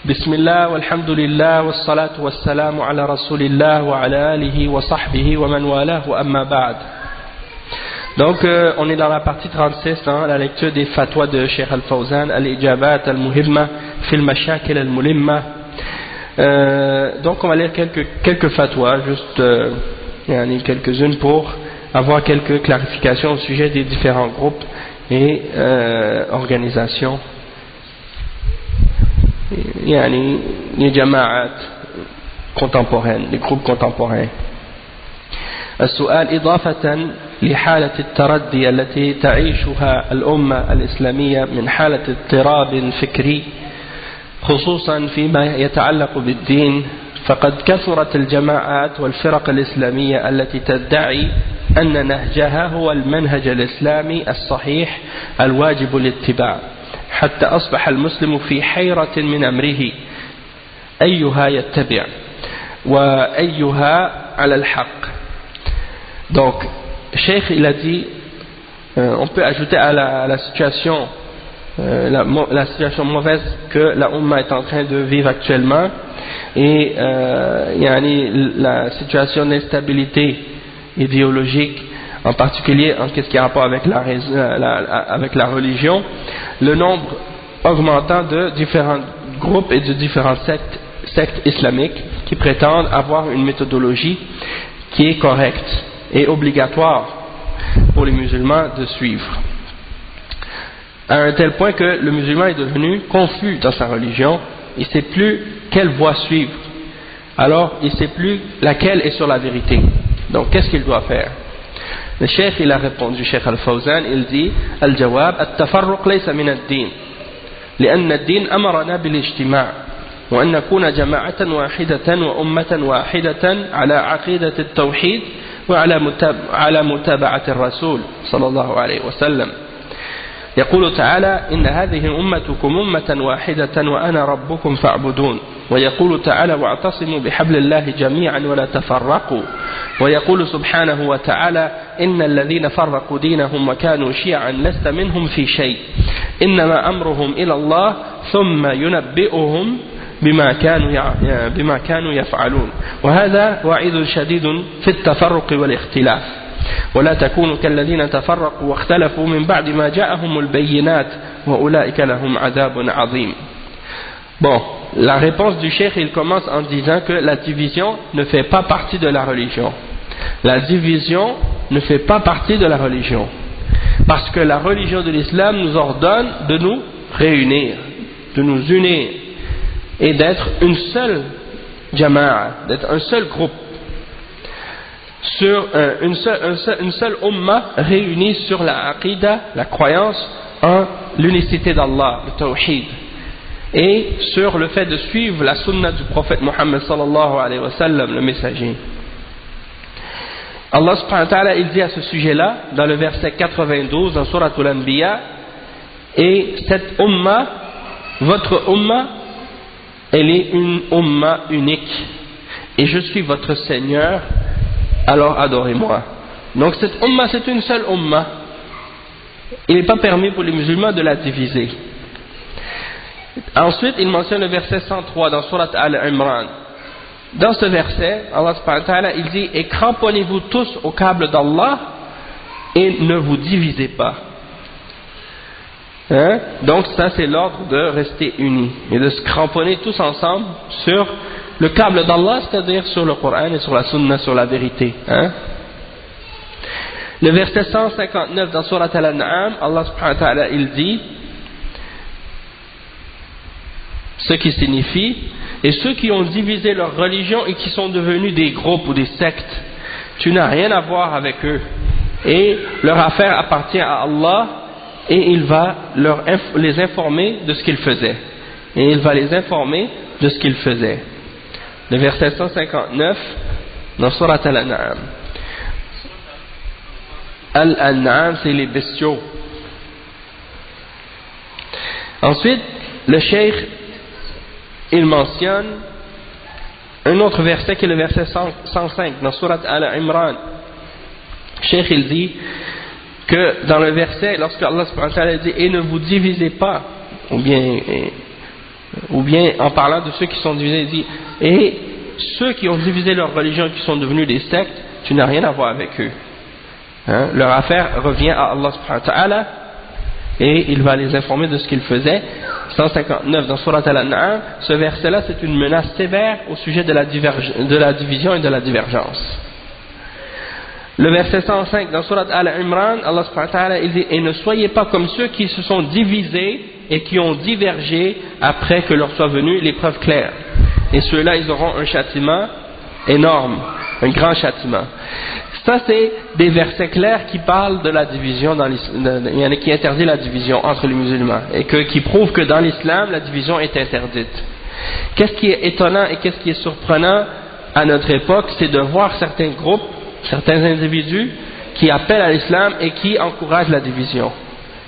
بسم الله والحمد لله والصلاة والسلام على رسول الله وعلى آله وصحبه ومن والاه وأما بعد. Donc on est dans la partie 36 dans la lecture des fatwas de Cheikh Al-Fawzan, Al-Ijabat Al-Muhimma Fil Mashakil Al-Mulimma. Donc on va lire quelques fatwas, juste quelques-unes pour avoir quelques clarifications au sujet des différents groupes et organisations. Les jama'at contemporaines, les groupes contemporains. السؤال إضافة لحالة التردي التي تعيشها الأمة الإسلامية من حالة اضطراب فكري خصوصا فيما يتعلق بالدين، فقد كثرت الجماعات والفرق الإسلامية التي تدعي أن نهجها هو المنهج الإسلامي الصحيح الواجب الاتباع، حتى أصبح المسلم في حيرة من أمره أيها يتبع وأيها على الحق. Donc, Cheikh il a dit, on peut ajouter à la situation, la situation mauvaise que la Ummah est en train de vivre actuellement, et la situation d'instabilité idéologique, en particulier en ce qui a rapport avec la religion, le nombre augmentant de différents groupes et de différentes sectes islamiques qui prétendent avoir une méthodologie qui est correcte et obligatoire pour les musulmans de suivre, à un tel point que le musulman est devenu confus dans sa religion, il ne sait plus quelle voie suivre, alors il ne sait plus laquelle est sur la vérité. Donc qu'est-ce qu'il doit faire? Le cheikh il a répondu, Cheikh Al-Fawzan, il dit Al-Jawab, At-tafarruq laysa min ad-din, لأن الدين أمرنا بالاجتماع وأن نكون جماعة واحدة وأمة واحدة على عقيدة التوحيد وعلى متابعة الرسول صلى الله عليه وسلم. يقول تعالى إن هذه أمتكم أمة واحدة وأنا ربكم فاعبدون، ويقول تعالى واعتصموا بحبل الله جميعا ولا تفرقوا، ويقول سبحانه وتعالى إن الذين فرقوا دينهم وكانوا شيعا لست منهم في شيء إنما أمرهم إلى الله ثم ينبئهم بما كانوا يفعلون. وهذا وعيد شديد في التفرق والاختلاف، ولا تكونوا كالذين تفرقوا واختلفوا من بعد ما جاءهم البينات وأولئك لهم عذاب عظيم. Bon, la réponse du cheikh, il commence en disant que la division ne fait pas partie de la religion. La division ne fait pas partie de la religion, parce que la religion de l'islam nous ordonne de nous réunir, de nous unir et d'être une seule jama'a, d'être un seul groupe, sur une seule ummah réunie sur la aqidah, la croyance en l'unicité d'Allah, le tawhid, et sur le fait de suivre la sunna du prophète Muhammad sallallahu alayhi wa sallam, le messager. Allah subhanahu wa ta'ala il dit à ce sujet-là dans le verset 92 dans Surat Al-Anbiya, et cette ummah, votre ummah, elle est une ummah unique et je suis votre Seigneur, alors adorez-moi. Donc cette ummah c'est une seule ummah, il n'est pas permis pour les musulmans de la diviser. Ensuite il mentionne le verset 103 dans Surat Al-Imran. Dans ce verset Allah subhanahu wa ta'ala il dit et cramponnez-vous tous au câble d'Allah et ne vous divisez pas. Donc ça c'est l'ordre de rester unis et de se cramponner tous ensemble sur le câble d'Allah, c'est-à-dire sur le Coran et sur la Sunna, sur la vérité. Le verset 159 dans Surat Al-An'am, Allah subhanahu wa ta'ala il dit ce qui signifie et ceux qui ont divisé leur religion et qui sont devenus des groupes ou des sectes, tu n'as rien à voir avec eux et leur affaire appartient à Allah et il va les informer de ce qu'ils faisaient. Et il va les informer de ce qu'ils faisaient. Le verset 159 dans Surat Al-An'am. Al-An'am c'est les bestiaux. Ensuite, le cheikh il mentionne un autre verset qui est le verset 105 dans Surat Al-Imran. Le cheikh il dit que dans le verset, lorsque Allah subhanahu wa ta'ala dit et ne vous divisez pas, ou bien ou bien en parlant de ceux qui sont divisés, il dit et ceux qui ont divisé leur religion et qui sont devenus des sectes, tu n'as rien à voir avec eux. Hein? Leur affaire revient à Allah subhanahu wa ta'ala et il va les informer de ce qu'ils faisaient. 159 dans Surat Al-An'am, ce verset-là c'est une menace sévère au sujet de la division et de la divergence. Le verset 105 dans Surat Al-Imran, Allah subhanahu wa ta'ala il dit et ne soyez pas comme ceux qui se sont divisés et qui ont divergé après que leur soit venue l'épreuve claire. Et ceux-là ils auront un châtiment énorme, un grand châtiment. Ça c'est des versets clairs qui parlent de la division dans il y en a qui interdit la division entre les musulmans et qui prouvent que dans l'islam la division est interdite. Qu'est-ce qui est étonnant et qu'est-ce qui est surprenant à notre époque, c'est de voir certains groupes, certains individus qui appellent à l'islam et qui encouragent la division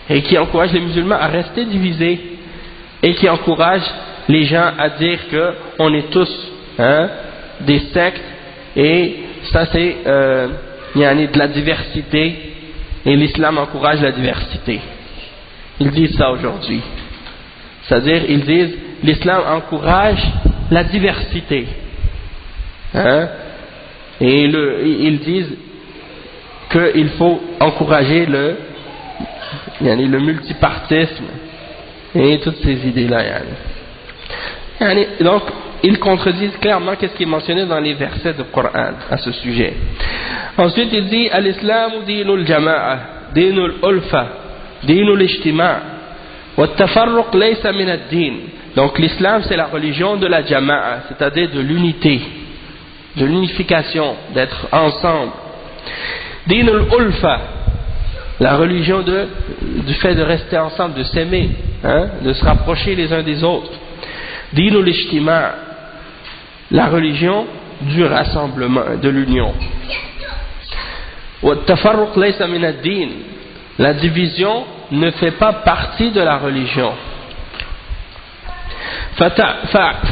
et qui encouragent les musulmans à rester divisés et qui encouragent les gens à dire que on est tous des sectes et ça c'est de la diversité et l'islam encourage la diversité. Ils disent ça aujourd'hui. C'est-à-dire ils disent l'islam encourage la diversité. Et ils disent qu'il faut encourager le multipartisme et toutes ces idées-là. Donc, ils contredisent clairement ce qui est mentionné dans les versets du Coran à ce sujet. Ensuite, il dit Al-Islam dinul jama'a, dinul ulfa, dinul ijtima' wa tafarruq laysa min ad-din. Donc, l'islam c'est la religion de la jama'a, c'est-à-dire de l'unité, de l'unification, d'être ensemble. Dinul ulfa, la religion du fait de rester ensemble, de s'aimer, de se rapprocher les uns des autres. Dinul ijtima', la religion du rassemblement, de l'union. Wa tafarruq laysa min ad-din, la division ne fait pas partie de la religion.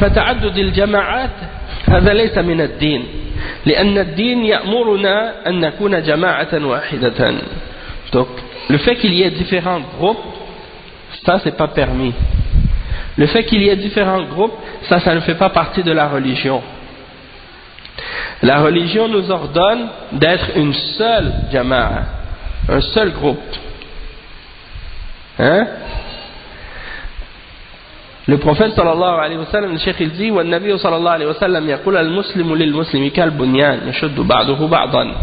فتعدد الجماعات هذا ليس من الدين لأن الدين يأمرنا أن نكون جماعة واحدة. Donc le fait qu'il y ait différents groupes, ça c'est pas permis. Le fait qu'il y ait différents groupes, ça ne fait pas partie de la religion. La religion nous ordonne d'être une seule jama'a, un seul groupe. Le prophète sallallahu alayhi wa sallam, le cheikh il dit والنبي صلى الله عليه وسلم يقول المسلم للمسلم كالبنيان يشد بعضه بعضا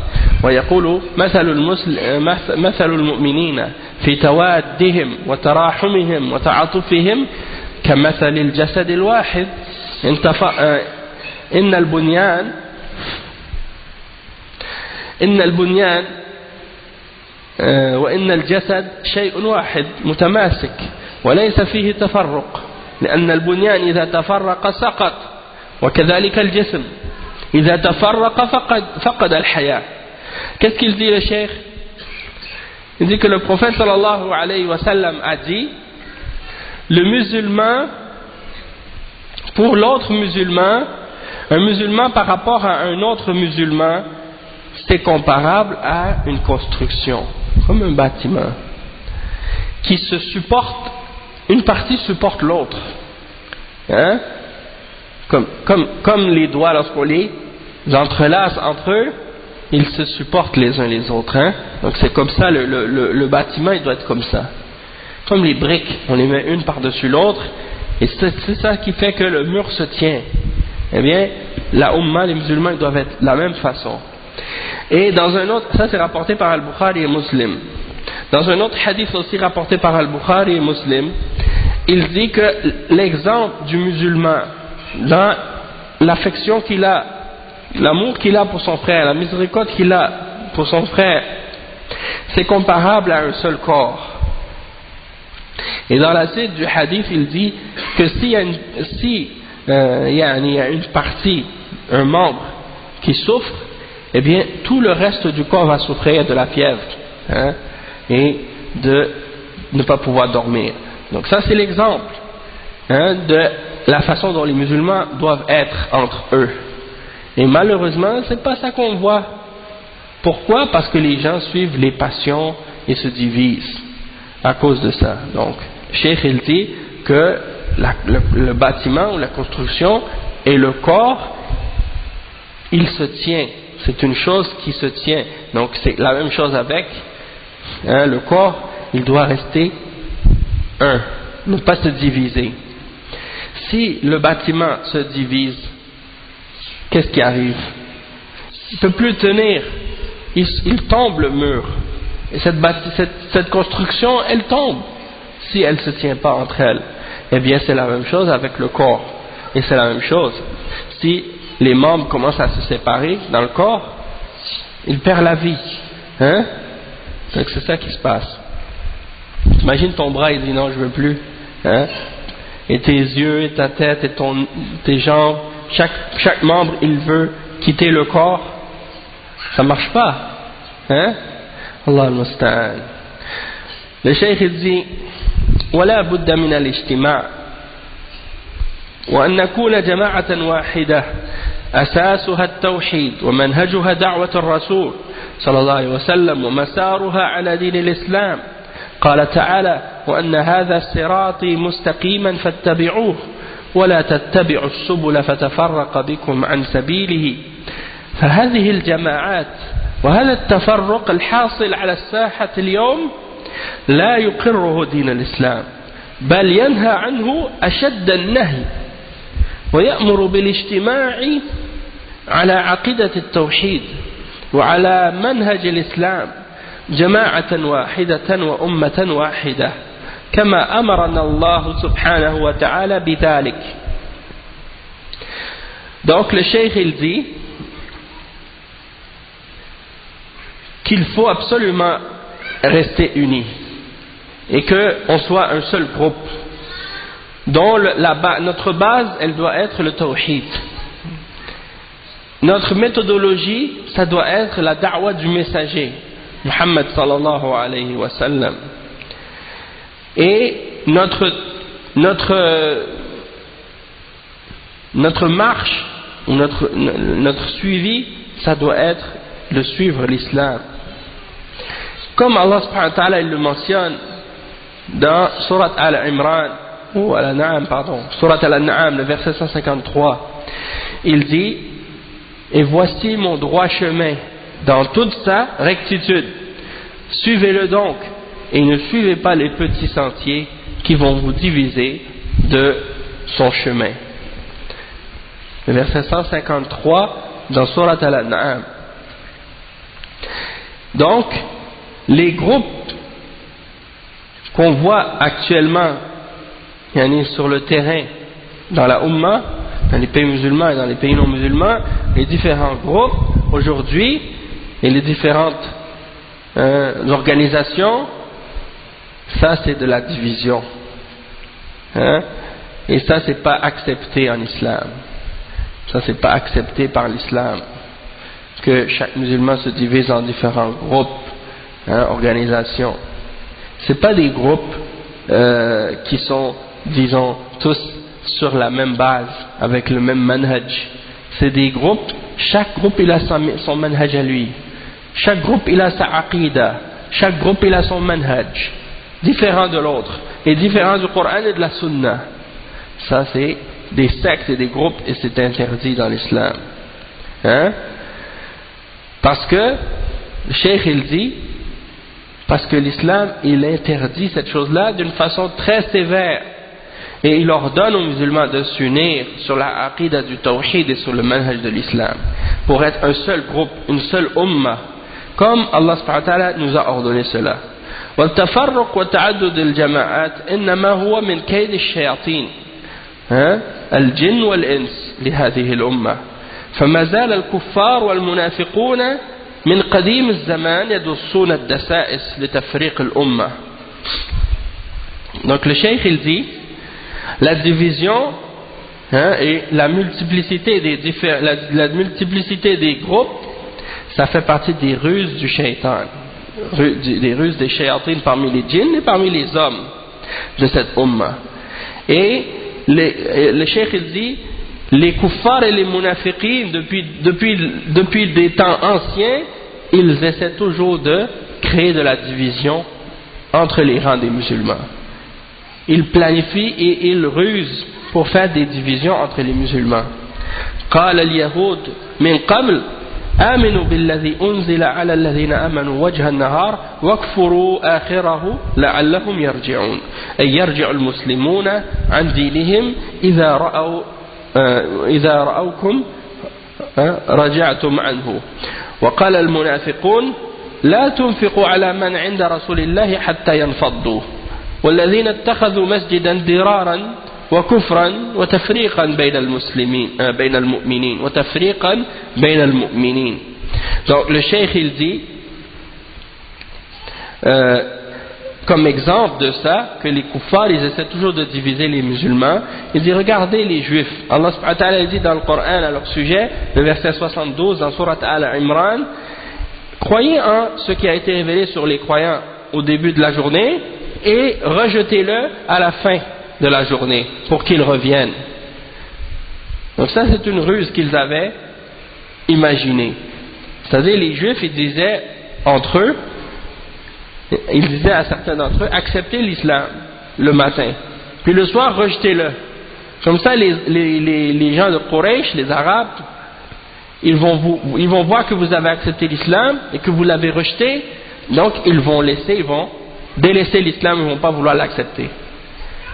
ويقول مثل المؤمنين في توادهم وتراحمهم وتعاطفهم كمثل الجسد الواحد إن البنيان وإن الجسد شيء واحد متماسك وليس فيه تفرق لأن البنيان إذا تفرق سقط وكذلك الجسم إذا تفرق فقد الحياة. Qu'est-ce qu'il dit le cheikh? Il dit que le prophète sallallahu alayhi wa sallam a dit le musulman pour l'autre musulman, un musulman par rapport à un autre musulman, c'est comparable à une construction, comme un bâtiment qui se supporte. Une partie supporte l'autre, comme les doigts lorsqu'on les entrelace entre eux, ils se supportent les uns les autres. Donc c'est comme ça le bâtiment, il doit être comme ça, comme les briques, on les met une par-dessus l'autre, et c'est ça qui fait que le mur se tient. Eh bien, la Ummah, les musulmans, ils doivent être de la même façon. Et dans un autre, ça c'est rapporté par Al-Bukhari et Muslim. Dans un autre hadith aussi rapporté par Al-Bukhari et Muslim, il dit que l'exemple du musulman dans l'affection qu'il a, l'amour qu'il a pour son frère, la miséricorde qu'il a pour son frère, c'est comparable à un seul corps. Et dans la suite du hadith, il dit que s'il y a une partie, un membre qui souffre, eh bien tout le reste du corps va souffrir de la fièvre. Et de ne pas pouvoir dormir. Donc ça c'est l'exemple de la façon dont les musulmans doivent être entre eux. Et malheureusement c'est pas ça qu'on voit. Pourquoi? Parce que les gens suivent les passions et se divisent à cause de ça. Donc Cheikh il dit que le bâtiment ou la construction, et le corps, il se tient. C'est une chose qui se tient. Donc c'est la même chose avec le corps, il doit rester un, ne pas se diviser. Si le bâtiment se divise, qu'est-ce qui arrive? Il ne peut plus tenir, il tombe le mur. Et cette construction, elle tombe si elle ne se tient pas entre elles. Eh bien c'est la même chose avec le corps. Et c'est la même chose. Si les membres commencent à se séparer dans le corps, il perd la vie. Hein? Donc c'est ça qui se passe. Imagine ton bras, il dit non, je veux plus. Hein? Et tes yeux, et ta tête, et tes jambes, chaque membre, il veut quitter le corps. Ça marche pas. Hein? Allah al-Musta'an. Le cheikh il dit ولا بد من الاجتماع وأن نكون جماعة واحدة أساسها التوحيد ومنهجها دعوة الرسول صلى الله عليه وسلم ومسارها على دين الإسلام. قال تعالى وأن هذا صراطي مستقيما فاتبعوه ولا تتبعوا السبل فتفرق بكم عن سبيله. فهذه الجماعات وهذا التفرق الحاصل على الساحة اليوم لا يقره دين الإسلام، بل ينهى عنه أشد النهي ويأمر بالاجتماع على عقيدة التوحيد وعلى منهج الإسلام جماعة واحدة وأمة واحدة كما أمرنا الله سبحانه وتعالى بذلك. Donc le cheikh il dit qu'il faut absolument rester unis et qu'on soit un seul groupe dont notre base elle doit être le tawhid. Notre méthodologie ça doit être la da'wa du messager Muhammad sallallahu alayhi wa sallam, et notre marche ou notre suivi ça doit être de suivre l'islam comme Allah subhanahu wa ta'ala il le mentionne dans Surat Al-Imran ou Al-An'am, pardon, Surat Al-An'am, le verset 153. Il dit et voici mon droit chemin dans toute sa rectitude, suivez-le donc et ne suivez pas les petits sentiers qui vont vous diviser de son chemin. Le verset 153 dans Surat Al-An'am. Donc les groupes qu'on voit actuellement sur le terrain dans la Ummah, dans les pays musulmans et dans les pays non musulmans, les différents groupes aujourd'hui et les différentes organisations, ça c'est de la division, et ça c'est pas accepté en islam, ça c'est pas accepté par l'islam que chaque musulman se divise en différents groupes, organisations. C'est pas des groupes qui sont, disons, tous sur la même base, avec le même manhaj. C'est des groupes, chaque groupe il a son manhaj à lui. Chaque groupe il a sa aqida. Chaque groupe il a son manhaj, différent de l'autre, et différent du Coran et de la Sunna. Ça c'est des sectes et des groupes, et c'est interdit dans l'islam. Parce que le cheikh il dit, parce que l'islam il interdit cette chose-là d'une façon très sévère, et il ordonne aux musulmans de s'unir sur la aqida du tawhid et sur le manhaj de l'islam pour être un seul groupe, une seule ummah, comme Allah subhanahu wa ta'ala nous a ordonné cela. والتفرق وتعدد الجماعات إنما هو من كيد الشياطين الجن والإنس لهذه الأمة فما زال الكفار والمنافقون من قديم الزمان يدسون الدسائس لتفريق الأمة. Donc le cheikh il dit la division et la multiplicité des groupes, ça fait partie des ruses du shaitan, des ruses des shayatines parmi les djinns et parmi les hommes de cette ummah. Et le cheikh il dit les kuffars et les munafiqins depuis des temps anciens, ils essaient toujours de créer de la division entre les rangs des musulmans. ils planifient et ils rusent pour faire des divisions entre les musulmans. قال اليهود من قبل آمنوا بالذي أنزل على الذين آمنوا وجه النهار واكفروا آخره لعلهم يرجعون أي يرجع المسلمون عن دينهم إذا رأوكم رجعتم عنه. وقال المنافقون لا تنفقوا على من عند رسول الله حتى ينفضوا والذين اتخذوا مسجدا ضرارا وكفرا وتفريقا بين المؤمنين وتفريقا بين المؤمنين. Donc le cheikh il dit comme exemple de ça que les kuffars ils essaient toujours de diviser les musulmans. Il dit regardez les juifs, Allah subhanahu wa ta'ala dit dans le Coran à leur sujet, le verset 72 dans Surat Al-Imran, croyez en ce qui a été révélé sur les croyants au début de la journée et rejetez-le à la fin de la journée pour qu'ils reviennent. Donc ça c'est une ruse qu'ils avaient imaginée. C'est-à-dire les juifs ils disaient entre eux, ils disaient à certains d'entre eux acceptez l'islam le matin puis le soir rejetez-le. Comme ça les gens de Quraysh, les Arabes, ils vont voir que vous avez accepté l'islam et que vous l'avez rejeté, donc ils vont délaisser l'islam, ils ne vont pas vouloir l'accepter.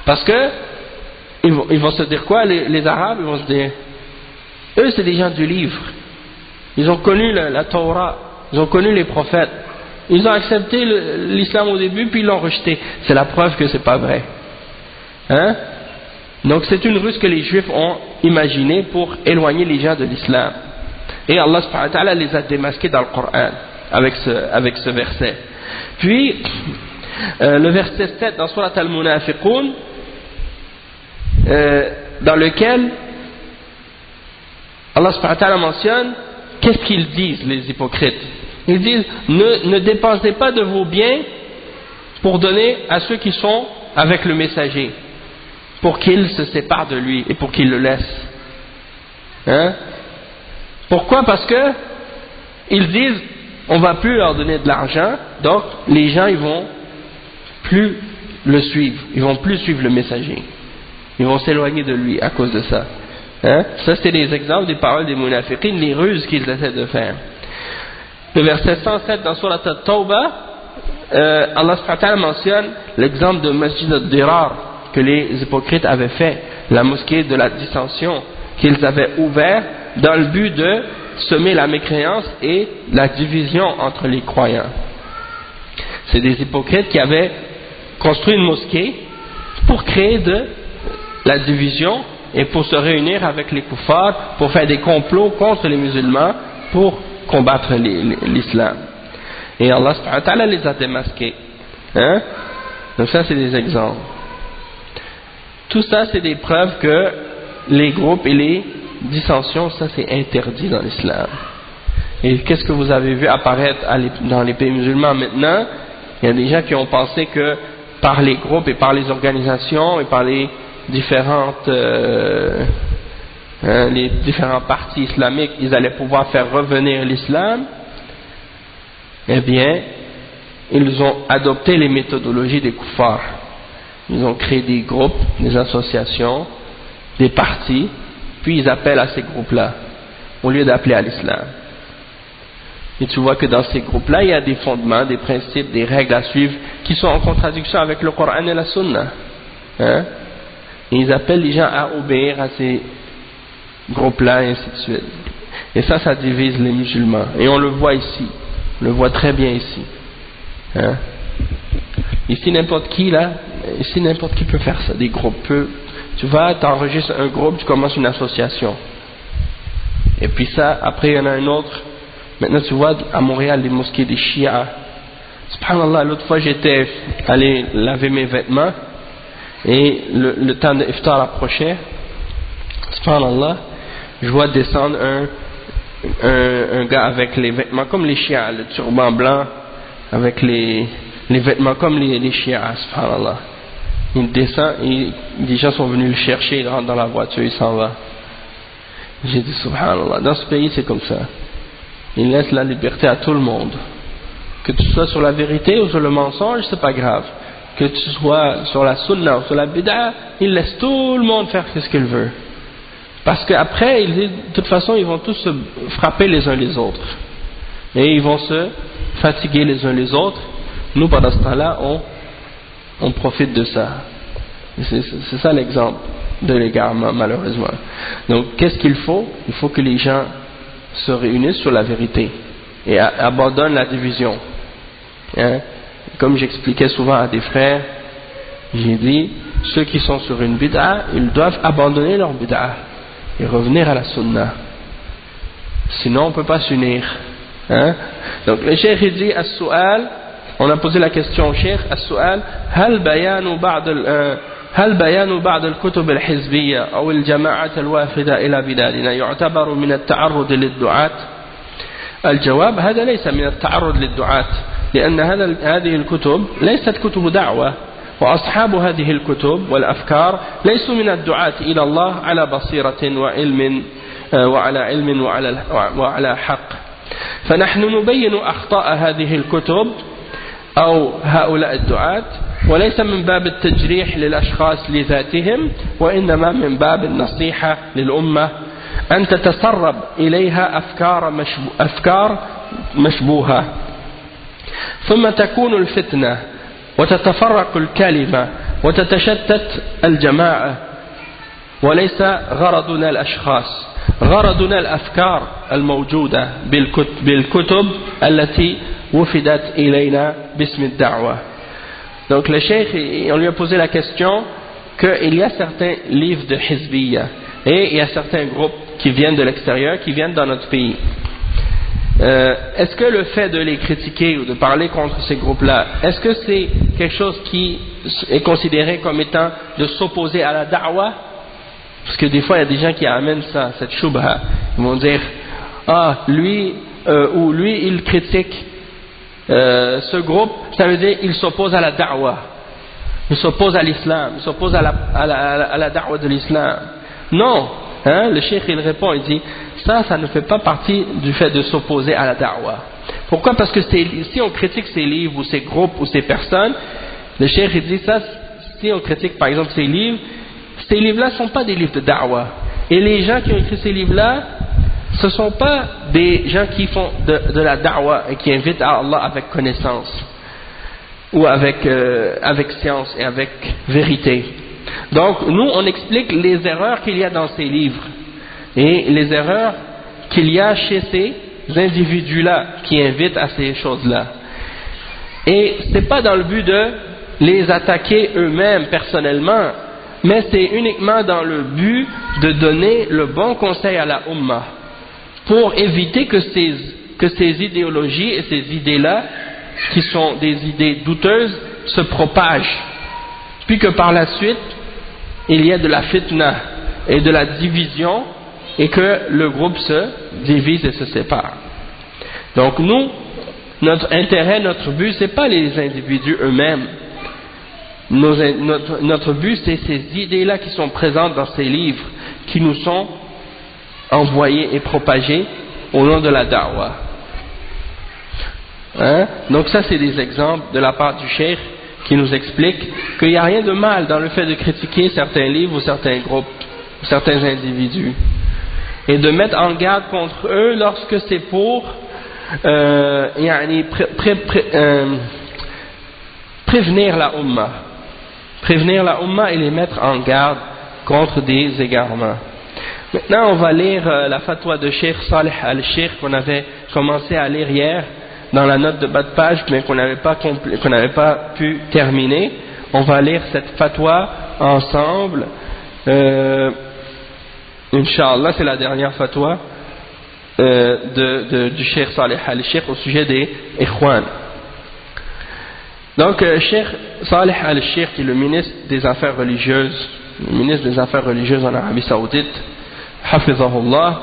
Parce que ils vont se dire quoi les Arabes, ils vont se dire eux c'est des gens du livre, ils ont connu la Torah, ils ont connu les prophètes, ils ont accepté l'islam au début puis ils l'ont rejeté, c'est la preuve que c'est pas vrai, hein? Donc c'est une ruse que les juifs ont imaginée pour éloigner les gens de l'islam, et Allah subhanahu wa ta'ala les a démasqués dans le Coran avec ce verset. Puis le verset 7 dans Surat Al-Munafiqun, dans lequel Allah subhanahu wa ta'ala mentionne qu'est-ce qu'ils disent les hypocrites. Ils disent ne dépensez pas de vos biens pour donner à ceux qui sont avec le messager, pour qu'ils se séparent de lui et pour qu'ils le laissent, hein? Pourquoi? Parce que ils disent on va plus leur donner de l'argent, donc les gens ils vont plus le suivre, ils vont plus suivre le messager, ils vont s'éloigner de lui à cause de ça, hein? Ça c'est des exemples des paroles des munafiqines, les ruses qu'ils essaient de faire. Le verset 107 dans Surat At-Tawbah, Allah subhanahu wa ta'ala mentionne l'exemple de Masjid al-Dirar que les hypocrites avaient fait, la mosquée de la dissension qu'ils avaient ouvert dans le but de semer la mécréance et la division entre les croyants. C'est des hypocrites qui avaient construit une mosquée pour créer de la division et pour se réunir avec les kuffars, pour faire des complots contre les musulmans, pour combattre l'islam. Et Allah subhanahu wa ta'ala les a démasqués, hein? Donc ça c'est des exemples. Tout ça c'est des preuves que les groupes et les dissensions, ça c'est interdit dans l'islam. Et qu'est-ce que vous avez vu apparaître dans les pays musulmans maintenant? Il y a des gens qui ont pensé que par les groupes et par les organisations et par les différents partis islamiques, ils allaient pouvoir faire revenir l'islam. Eh bien, ils ont adopté les méthodologies des kuffars. Ils ont créé des groupes, des associations, des partis, puis ils appellent à ces groupes-là, au lieu d'appeler à l'islam. Et tu vois que dans ces groupes-là, il y a des fondements, des principes, des règles à suivre qui sont en contradiction avec le Coran et la Sunna, hein? Et ils appellent les gens à obéir à ces groupes-là et ainsi de suite. Et ça divise les musulmans. Et on le voit ici, on le voit très bien ici, hein? Ici n'importe qui peut faire ça, des groupes. Tu vas, t'enregistres un groupe, tu commences une association. Et puis ça, après il y en a un autre. Maintenant tu vois à Montréal les mosquées des chiites. Subhanallah, l'autre fois j'étais allé laver mes vêtements et le temps de iftar approchait. Subhanallah, je vois descendre un gars avec les vêtements comme les chiites, le turban blanc avec les vêtements comme les chiites. Subhanallah. Il descend et des gens sont venus le chercher, il rentre dans la voiture, il s'en va. J'ai dit subhanallah, dans ce pays c'est comme ça. Il laisse la liberté à tout le monde. Que tu sois sur la vérité ou sur le mensonge, c'est pas grave. que tu sois sur la sunna ou sur la bid'a, il laisse tout le monde faire ce qu'il veut. Parce qu'après, de toute façon, ils vont tous se frapper les uns les autres. Et ils vont se fatiguer les uns les autres. Nous, pendant ce temps-là, on profite de ça. C'est ça l'exemple de l'égarement, malheureusement. Donc, qu'est-ce qu'il faut? Il faut que les gens se réunissent sur la vérité et abandonnent la division. Hein? Comme j'expliquais souvent à des frères, j'ai dit, ceux qui sont sur une bid'a, ils doivent abandonner leur bid'a et revenir à la sunna. Sinon, on ne peut pas s'unir. Hein? Donc, le cheikh il dit, as-su'al, on a posé la question au cheikh, as-su'al, هل بيان بعض الكتب الحزبية أو الجماعة الوافدة إلى بلادنا يعتبر من التعرض للدعاة؟ الجواب: هذا ليس من التعرض للدعاة، لأن هذه الكتب ليست كتب دعوة، وأصحاب هذه الكتب والأفكار ليسوا من الدعاة إلى الله على بصيرة وعلم وعلى حق، فنحن نبين أخطاء هذه الكتب أو هؤلاء الدعاة، وليس من باب التجريح للأشخاص لذاتهم، وإنما من باب النصيحة للأمة أن تتسرب إليها أفكار مشبوهة، ثم تكون الفتنة وتتفرق الكلمة وتتشتت الجماعة، وليس غرضنا الأشخاص، غرضنا الأفكار الموجودة بالكتب التي وفدت إلينا باسم الدعوة. Donc le cheikh, on lui a posé la question qu'il y a certains livres de Hizbiyya et il y a certains groupes qui viennent de l'extérieur, qui viennent dans notre pays. Est-ce que le fait de les critiquer ou de parler contre ces groupes-là, est-ce que c'est quelque chose qui est considéré comme étant de s'opposer à la da'wah? Parce que des fois il y a des gens qui amènent ça, cette shubha. Ils vont dire, lui il critique ce groupe, ça veut dire qu'il s'oppose à la da'wah, il s'oppose à l'islam, il s'oppose à la da'wah de l'islam. Non, hein, le cheikh il répond, il dit ça ne fait pas partie du fait de s'opposer à la da'wah. Pourquoi? Parce que si on critique ces livres ou ces groupes ou ces personnes, le cheikh il dit ça, si on critique par exemple ces livres-là ne sont pas des livres de da'wah, et les gens qui ont écrit ces livres-là, ce ne sont pas des gens qui font de la da'wah et qui invitent à Allah avec connaissance ou avec science et avec vérité. Donc nous on explique les erreurs qu'il y a dans ces livres et les erreurs qu'il y a chez ces individus-là qui invitent à ces choses-là. Et ce n'est pas dans le but de les attaquer eux-mêmes personnellement, mais c'est uniquement dans le but de donner le bon conseil à la Ummah, pour éviter que ces idéologies et ces idées-là, qui sont des idées douteuses, se propagent, puis que par la suite, il y a de la fitna et de la division, et que le groupe se divise et se sépare. Donc nous, notre intérêt, notre but, ce n'est pas les individus eux-mêmes. Notre but, c'est ces idées-là qui sont présentes dans ces livres, qui nous sont envoyés et propagés au nom de la da'wah. Hein? Donc ça c'est des exemples de la part du cheikh qui nous explique qu'il n'y a rien de mal dans le fait de critiquer certains livres ou certains groupes ou certains individus et de mettre en garde contre eux lorsque c'est pour prévenir la Ummah et les mettre en garde contre des égarements. Maintenant, on va lire la fatwa de Cheikh Salih al-Sheikh qu'on avait commencé à lire hier dans la note de bas de page, mais qu'on n'avait pas pu terminer. On va lire cette fatwa ensemble. Inch'Allah, c'est la dernière fatwa du Cheikh Salih al-Sheikh au sujet des Ikhwan. Donc, Cheikh Salih al-Sheikh, qui est le ministre des Affaires religieuses, en Arabie Saoudite, حفظه الله،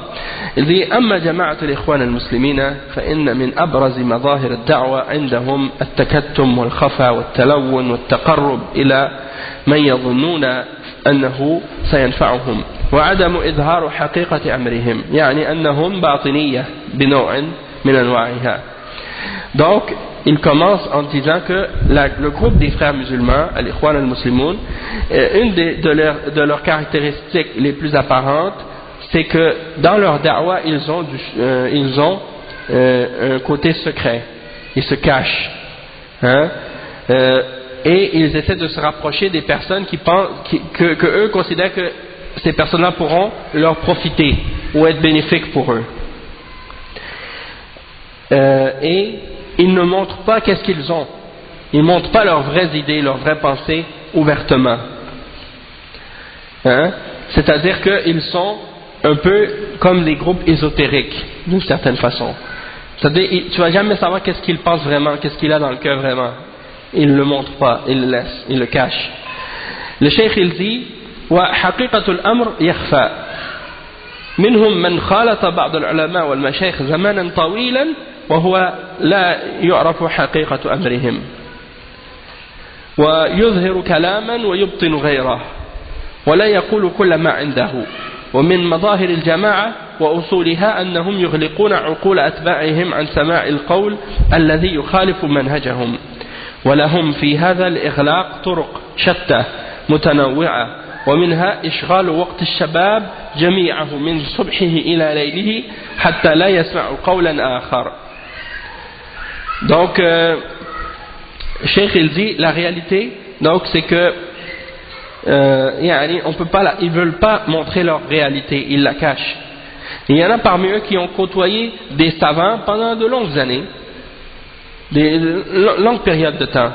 il dit: أما جماعة الإخوان المسلمين فإن من أبرز مظاهر الدعوة عندهم التكتم والخفا والتلون والتقرب إلى من يظنون أنه سينفعهم، وعدم إظهار حقيقة أمرهم، يعني أنهم باطنية بنوع من أنواعها. Donc il commence en disant que le groupe des frères musulmans, al-Ikhwan al-Muslimun, une de leurs caractéristiques les plus apparentes, c'est que dans leur da'wah, ils ont un côté secret, ils se cachent, hein, et ils essaient de se rapprocher des personnes qui pensent, que eux considèrent que ces personnes-là pourront leur profiter ou être bénéfiques pour eux. Et ils ne montrent pas qu'est-ce qu'ils ont. Ils ne montrent pas leurs vraies idées, leurs vraies pensées ouvertement. Hein? C'est-à-dire qu'ils sont un peu comme des groupes ésotériques, d'une certaine façon. C'est-à-dire, tu ne vas jamais savoir qu'est-ce qu'ils pensent vraiment, qu'est-ce qu'il a dans le cœur vraiment. Ils ne le montrent pas, ils le laissent, ils le cachent. Le cheikh il dit وحقيقة الأمر يخفى منهم من خالط بعض العلماء والمشايخ زمانا طويلا وهو لا يعرف حقيقة أمرهم ويظهر كلاما ويبطن غيره ولا يقول كل ما عنده ومن مظاهر الجماعة وأصولها أنهم يغلقون عقول أتباعهم عن سماع القول الذي يخالف منهجهم ولهم في هذا الإغلاق طرق شتى متنوعة ومنها إشغال وقت الشباب جميعه من صبحه إلى ليله حتى لا يسمع قولا آخر. Donc, Cheikh il dit la réalité, donc c'est que on peut pas, ils veulent pas montrer leur réalité, ils la cachent. Et il y en a parmi eux qui ont côtoyé des savants pendant de longues années, des longues périodes de temps.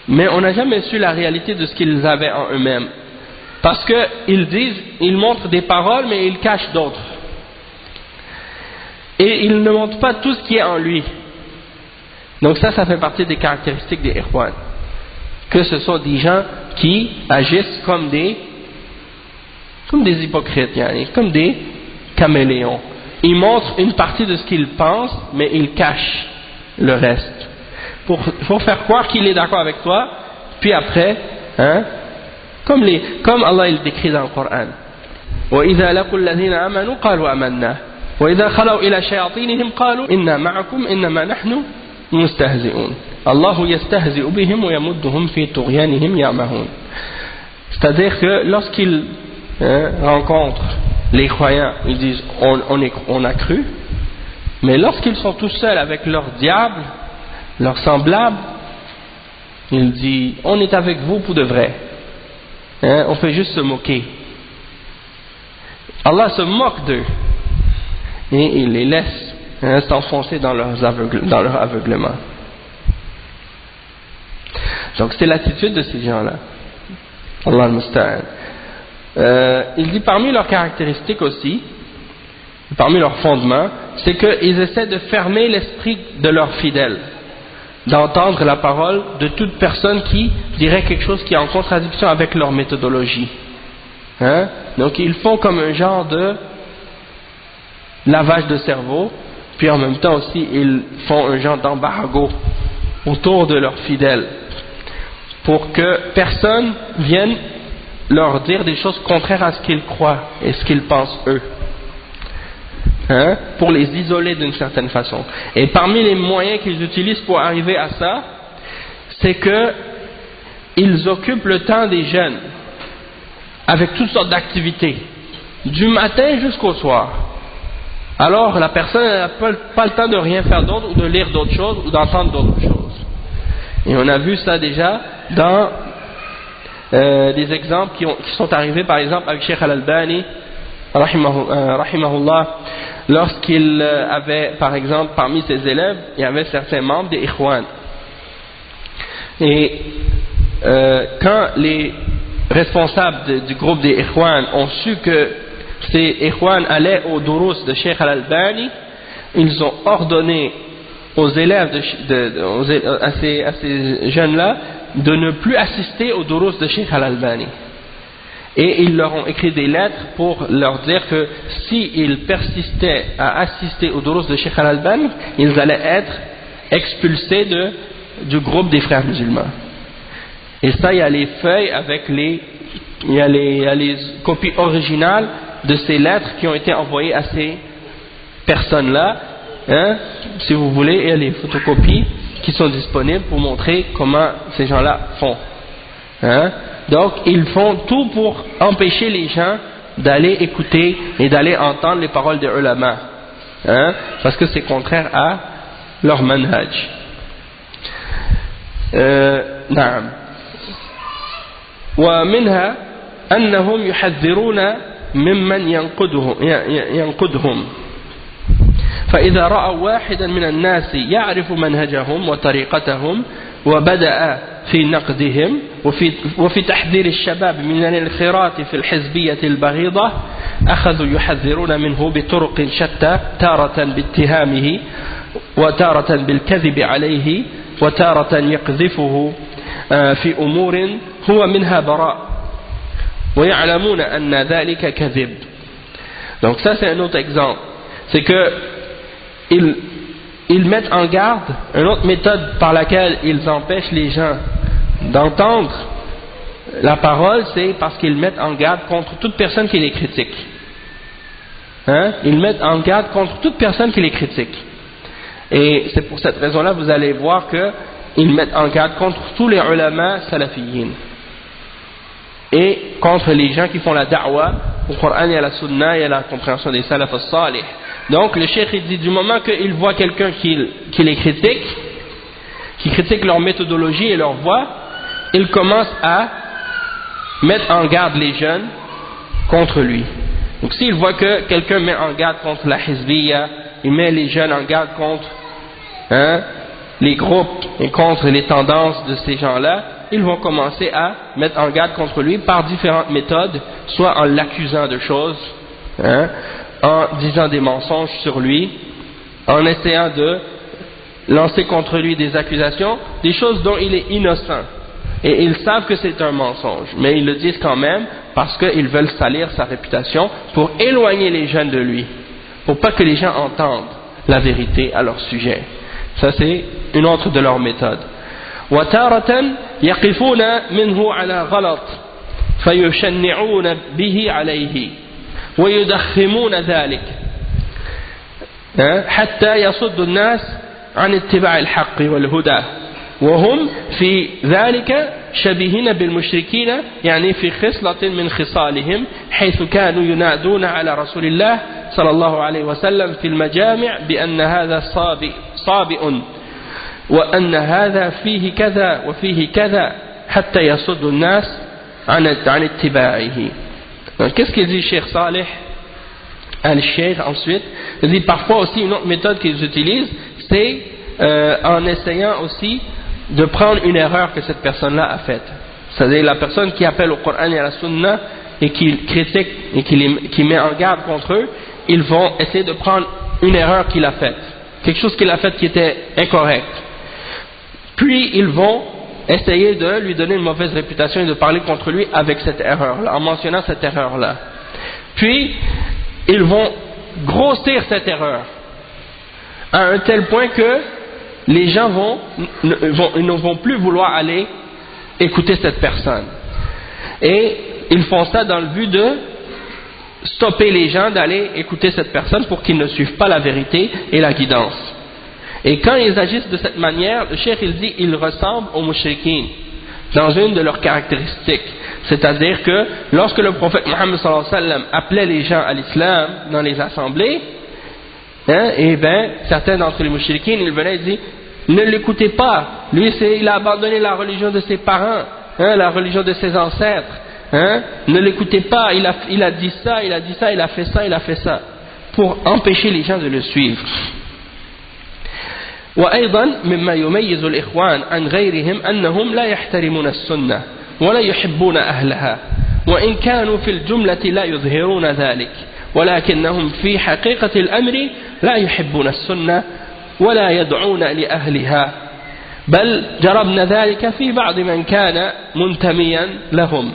Mais on n'a jamais su la réalité de ce qu'ils avaient en eux-mêmes. Parce qu'ils disent, ils montrent des paroles, mais ils cachent d'autres. Et ils ne montrent pas tout ce qui est en lui. Donc ça fait partie des caractéristiques des Ikhwan. Que ce sont des gens qui agissent comme des hypocrites, comme des caméléons. Ils montrent une partie de ce qu'ils pensent, mais ils cachent le reste. Pour faire croire qu'il est d'accord avec toi, puis après, hein, comme Allah il décrit dans le Coran. وَإِذَا لَقُوا الَّذِينَ آمَنُوا قَالُوا آمَنَّا وَإِذَا خَلَوْا إِلَى شَيَاطِينِهِمْ قَالُوا إِنَّا مَعَكُمْ إِنَّمَا نَحْنُ مُسْتَهْزِئُونَ الله يستهزئ بهم ويمدهم في طغيانهم يعمهون. C'est-à-dire que lorsqu'ils rencontrent les croyants, ils disent on a cru, mais lorsqu'ils sont tout seuls avec leur diable, leur semblable, ils disent on est avec vous pour de vrai, on fait juste se moquer. Allah se moque d'eux et il les laisse s'enfoncer dans leur aveuglement. Donc c'est l'attitude de ces gens-là. Allah al-Musta'an. Il dit parmi leurs caractéristiques aussi, parmi leurs fondements, c'est qu'ils essaient de fermer l'esprit de leurs fidèles, d'entendre la parole de toute personne qui dirait quelque chose qui est en contradiction avec leur méthodologie. Donc ils font comme un genre de lavage de cerveau, puis en même temps aussi ils font un genre d'embargo autour de leurs fidèles, pour que personne vienne leur dire des choses contraires à ce qu'ils croient et ce qu'ils pensent eux, pour les isoler d'une certaine façon. Et parmi les moyens qu'ils utilisent pour arriver à ça, c'est qu'ils occupent le temps des jeunes avec toutes sortes d'activités, du matin jusqu'au soir. Alors la personne n'a pas le temps de rien faire d'autre, ou de lire d'autres choses, ou d'entendre d'autres choses. Et on a vu ça déjà dans des exemples qui sont arrivés, par exemple avec Cheikh Al-Albani rahimahullah, lorsqu'il avait, par exemple, parmi ses élèves, il y avait certains membres des Ikhwan. Et quand les responsables du groupe des Ikhwan ont su que ces Ikhwan allaient au durus de Cheikh Al-Albani, ils ont ordonné aux élèves à ces jeunes-là de ne plus assister au durus de Cheikh Al-Albani. Et ils leur ont écrit des lettres pour leur dire que s'ils persistaient à assister au durus de Cheikh Al-Albani, ils allaient être expulsés du groupe des frères musulmans. Et ça, il y a les feuilles avec il y a les copies originales de ces lettres qui ont été envoyées à ces personnes-là, hein, si vous voulez, il y a les photocopies qui sont disponibles pour montrer comment ces gens-là font. Hein? Donc, ils font tout pour empêcher les gens d'aller écouter et d'aller entendre les paroles des ulama. Hein? Parce que c'est contraire à leur manhaj. نعم. ومنها أنهم يحذرون ممن ينقدهم فإذا رأوا واحدا من الناس يعرف منهجهم وطريقتهم وبدأ في نقدهم وفي تحذير الشباب من الانخراط في الحزبية البغيضة أخذوا يحذرون منه بطرق شتى تارة باتهامه وتارة بالكذب عليه وتارة يقذفه في أمور هو منها براء ويعلمون أن ذلك كذب. Donc ça c'est un autre exemple, c'est que ils mettent en garde une autre méthode par laquelle ils empêchent les gens d'entendre la parole, c'est parce qu'ils mettent en garde contre toute personne qui les critique. Hein? Ils mettent en garde contre toute personne qui les critique. Et c'est pour cette raison-là, vous allez voir qu'ils mettent en garde contre tous les ulama salafiyin et contre les gens qui font la da'wa au Coran et à la Sunna et à la compréhension des salaf as-salih. Donc le cheikh il dit, du moment qu'il voit quelqu'un qui les critique, qui critique leur méthodologie et leur voie, il commence à mettre en garde les jeunes contre lui. Donc s'il voit que quelqu'un met en garde contre la hizbiyya, il met les jeunes en garde contre les groupes et contre les tendances de ces gens-là, ils vont commencer à mettre en garde contre lui par différentes méthodes, soit en l'accusant de choses, en disant des mensonges sur lui, en essayant de lancer contre lui des accusations, des choses dont il est innocent. Et ils savent que c'est un mensonge, mais ils le disent quand même parce qu'ils veulent salir sa réputation pour éloigner les jeunes de lui, pour pas que les gens entendent la vérité à leur sujet. Ça c'est une autre de leurs méthodes. وتارة يقفون منه على غلط فيشنعون به عليه ويدخمون ذلك حتى يصد الناس عن اتباع الحق والهدى وهم في ذلك شبيهين بالمشركين يعني في خصلة من خصالهم حيث كانوا ينادون على رسول الله صلى الله عليه وسلم في المجامع بأن هذا صابئ وأن هذا فيه كذا وفيه كذا حتى يصد الناس عن اتباعه. Qu'est-ce qu'il dit Cheikh Saleh al-Cheikh ensuite? Il dit parfois aussi une autre méthode qu'ils utilisent, c'est en essayant aussi de prendre une erreur que cette personne-là a faite. C'est-à-dire la personne qui appelle au Coran et à la Sunna et qui critique et qui met en garde contre eux, ils vont essayer de prendre une erreur qu'il a faite, quelque chose qu'il a fait qui était incorrect. Puis ils vont essayer de lui donner une mauvaise réputation et de parler contre lui avec cette erreur-là, en mentionnant cette erreur-là. Puis ils vont grossir cette erreur à un tel point que les gens ne vont plus vouloir aller écouter cette personne. Et ils font ça dans le but de stopper les gens d'aller écouter cette personne pour qu'ils ne suivent pas la vérité et la guidance. Et quand ils agissent de cette manière, le cheikh il dit ils ressemblent aux mushrikin dans une de leurs caractéristiques. C'est-à-dire que lorsque le prophète Mohammed sallallahu alayhi wa sallam appelait les gens à l'islam dans les assemblées, et bien certains d'entre les mushrikin ils venaient et disaient ne l'écoutez pas, lui il a abandonné la religion de ses parents, la religion de ses ancêtres, ne l'écoutez pas, il a dit ça, il a dit ça, il a fait ça, il a fait ça, pour empêcher les gens de le suivre. وأيضا مما يميز الإخوان عن غيرهم أنهم لا يحترمون السنة ولا يحبون أهلها وإن كانوا في الجملة لا يظهرون ذلك ولكنهم في حقيقة الأمر لا يحبون السنة ولا يدعون لأهلها بل جربنا ذلك في بعض من كان منتميا لهم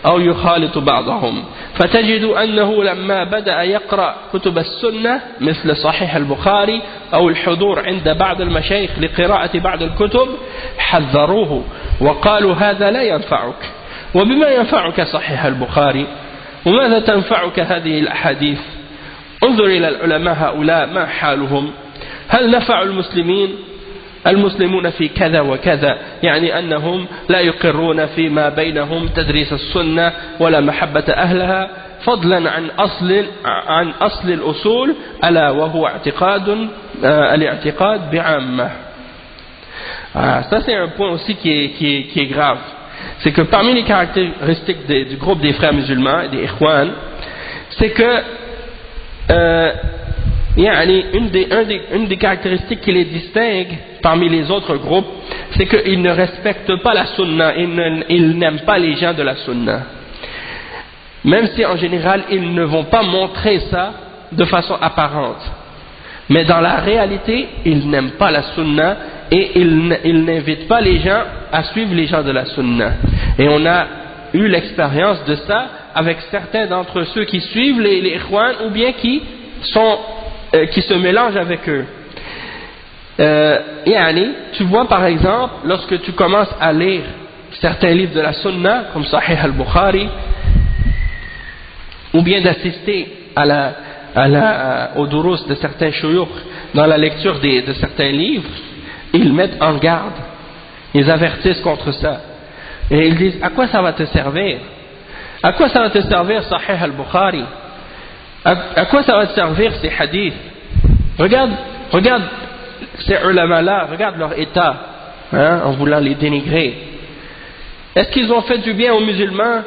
أو يخالط بعضهم فتجد أنه لما بدأ يقرأ كتب السنة مثل صحيح البخاري أو الحضور عند بعض المشايخ لقراءة بعض الكتب حذروه وقالوا هذا لا ينفعك وبما ينفعك صحيح البخاري وماذا تنفعك هذه الأحاديث انظر إلى العلماء هؤلاء ما حالهم هل نفع المسلمون في كذا وكذا، يعني أنهم لا يقرون فيما بينهم تدريس السنة ولا محبة أهلها، فضلا عن أصل الأصول ألا وهو الاعتقاد بعامة. Ça c'est un point aussi qui est grave, c'est que parmi les caractéristiques du groupe des frères musulmans, des Ikhwan, c'est que une des caractéristiques qui les distingue parmi les autres groupes, c'est qu'ils ne respectent pas la sunna, ils n'aiment pas les gens de la sunna. Même si en général ils ne vont pas montrer ça de façon apparente. Mais dans la réalité, ils n'aiment pas la sunna et ils n'invitent pas les gens à suivre les gens de la sunna. Et on a eu l'expérience de ça avec certains d'entre ceux qui suivent les Ikhwan ou bien qui se mélangent avec eux. Tu vois par exemple, lorsque tu commences à lire certains livres de la sunna, comme Sahih al-Bukhari, ou bien d'assister au durus de certains shuyukh dans la lecture de certains livres, ils mettent en garde, ils avertissent contre ça. Et ils disent, à quoi ça va te servir? À quoi ça va te servir Sahih al-Bukhari? À quoi ça va te servir ces hadiths? Regarde ces ulama-là, regarde leur état, en voulant les dénigrer. Est-ce qu'ils ont fait du bien aux musulmans?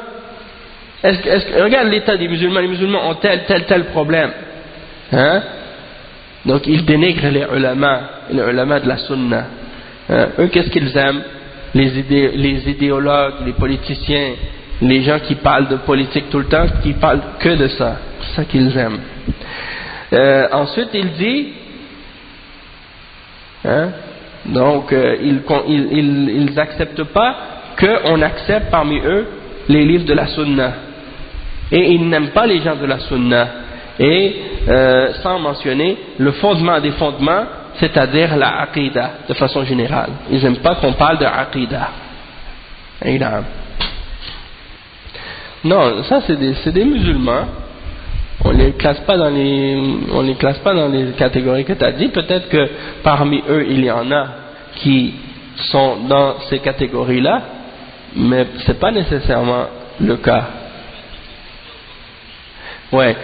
Regarde l'état des musulmans, les musulmans ont tel problème. Donc ils dénigrent les ulama de la sunna. Eux, qu'est-ce qu'ils aiment? Les idéologues, les politiciens, les gens qui parlent de politique tout le temps, qui parlent que de ça. C'est ça qu'ils aiment. Ensuite, il dit, donc ils n'acceptent pas qu'on accepte parmi eux les livres de la sunna. Et ils n'aiment pas les gens de la sunna. Et sans mentionner le fondement des fondements, c'est-à-dire la aqidah, de façon générale. Ils n'aiment pas qu'on parle de aqidah. Non, ça c'est des musulmans. On les classe pas dans les catégories que tu as dit. Peut-être que parmi eux il y en a qui sont dans ces catégories-là, mais c'est pas nécessairement le cas. Ouais,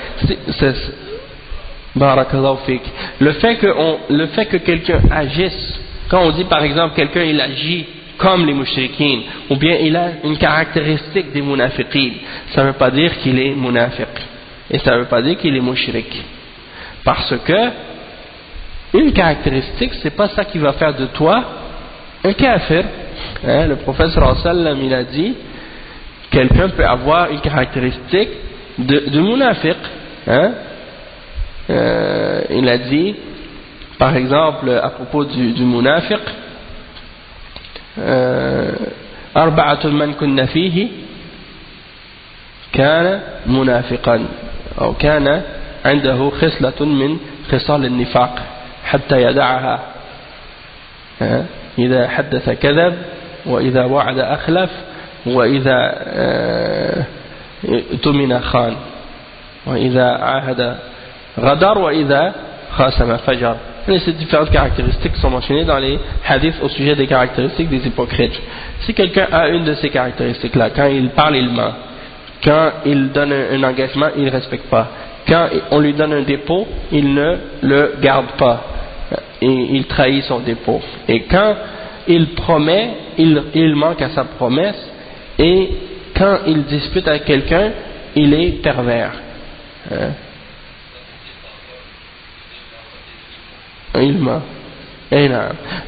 barakallahu fik. Le fait que quelqu'un agisse, quand on dit par exemple quelqu'un il agit comme les mushrikines, ou bien il a une caractéristique des munafiqines, ça ne veut pas dire qu'il est munafiq, et ça ne veut pas dire qu'il est mushrik, parce que une caractéristique, c'est pas ça qui va faire de toi un kafir. Le prophète sallallahu alayhi wa sallam, il a dit, quelqu'un peut avoir une caractéristique de munafiq. Il a dit, par exemple, à propos du munafiq, أربعة من كن فيه كان منافقا أو كان عنده خصلة من خصال النفاق حتى يدعها. إذا حدث كذب، وإذا وعد أخلف، وإذا اؤتمن خان، وإذا عاهد غدر، وإذا خاصم فجر. Ces différentes caractéristiques sont mentionnées dans les hadiths au sujet des caractéristiques des hypocrites. Si quelqu'un a une de ces caractéristiques-là, quand il parle, il ment. Quand il donne un engagement, il ne respecte pas. Quand on lui donne un dépôt, il ne le garde pas. Et il trahit son dépôt. Et quand il promet, il manque à sa promesse. Et quand il dispute avec quelqu'un, il est pervers. Il ment.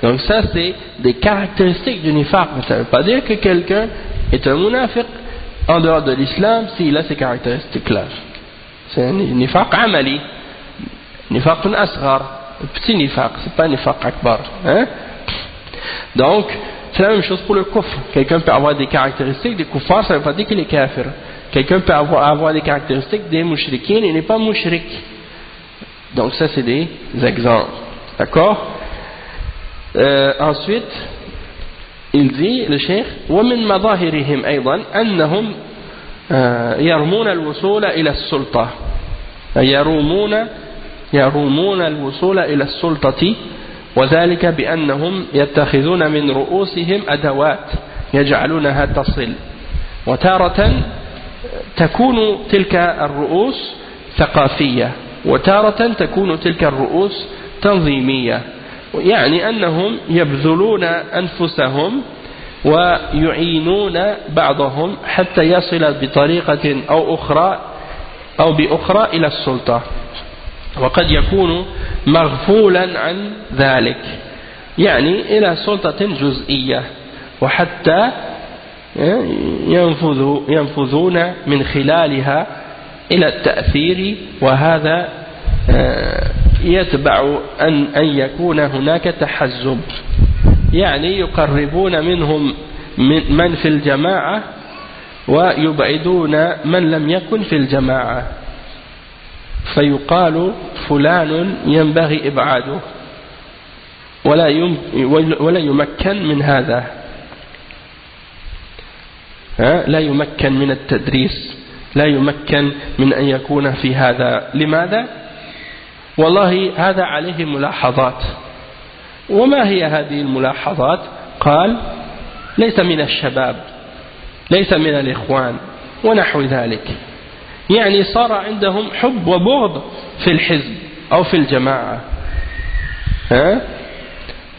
Donc ça c'est des caractéristiques du nifaq. Ça ne veut pas dire que quelqu'un est un munafiq en dehors de l'islam s'il a ces caractéristiques-là. C'est un nifaq amali, nifaq asghar, un petit nifaq, c'est pas un nifaq akbar. Donc c'est la même chose pour le kufr. Quelqu'un peut avoir des caractéristiques des kuffars, ça ne veut pas dire qu'il est kafir. Quelqu'un peut avoir des caractéristiques des mushrikines, il n'est pas mushrik. Donc ça c'est des exemples. D'accord? Ensuite, il dit, le cheikh, وَمِنْ مَظَاهِرِهِمْ أيضا أنهم يرمون الوصول إلى السلطة. يرمون يرومون الوصول إلى السلطة وذلك بأنهم يتخذون من رؤوسهم أدوات يجعلونها تصل وتارة تكون تلك الرؤوس ثقافية وتارة تكون تلك الرؤوس تنظيمية يعني أنهم يبذلون أنفسهم ويعينون بعضهم حتى يصل بطريقة أو بأخرى إلى السلطة وقد يكون مغفولا عن ذلك يعني إلى سلطة جزئية وحتى ينفذون من خلالها إلى التأثير وهذا يتبع أن يكون هناك تحزب يعني يقربون منهم من في الجماعة ويبعدون من لم يكن في الجماعة فيقال فلان ينبغي إبعاده ولا يمكن من هذا لا يمكن من التدريس لا يمكن من أن يكون في هذا لماذا؟ والله هذا عليه ملاحظات وما هي هذه الملاحظات؟ قال ليس من الشباب ليس من الإخوان ونحو ذلك يعني صار عندهم حب وبغض في الحزب أو في الجماعة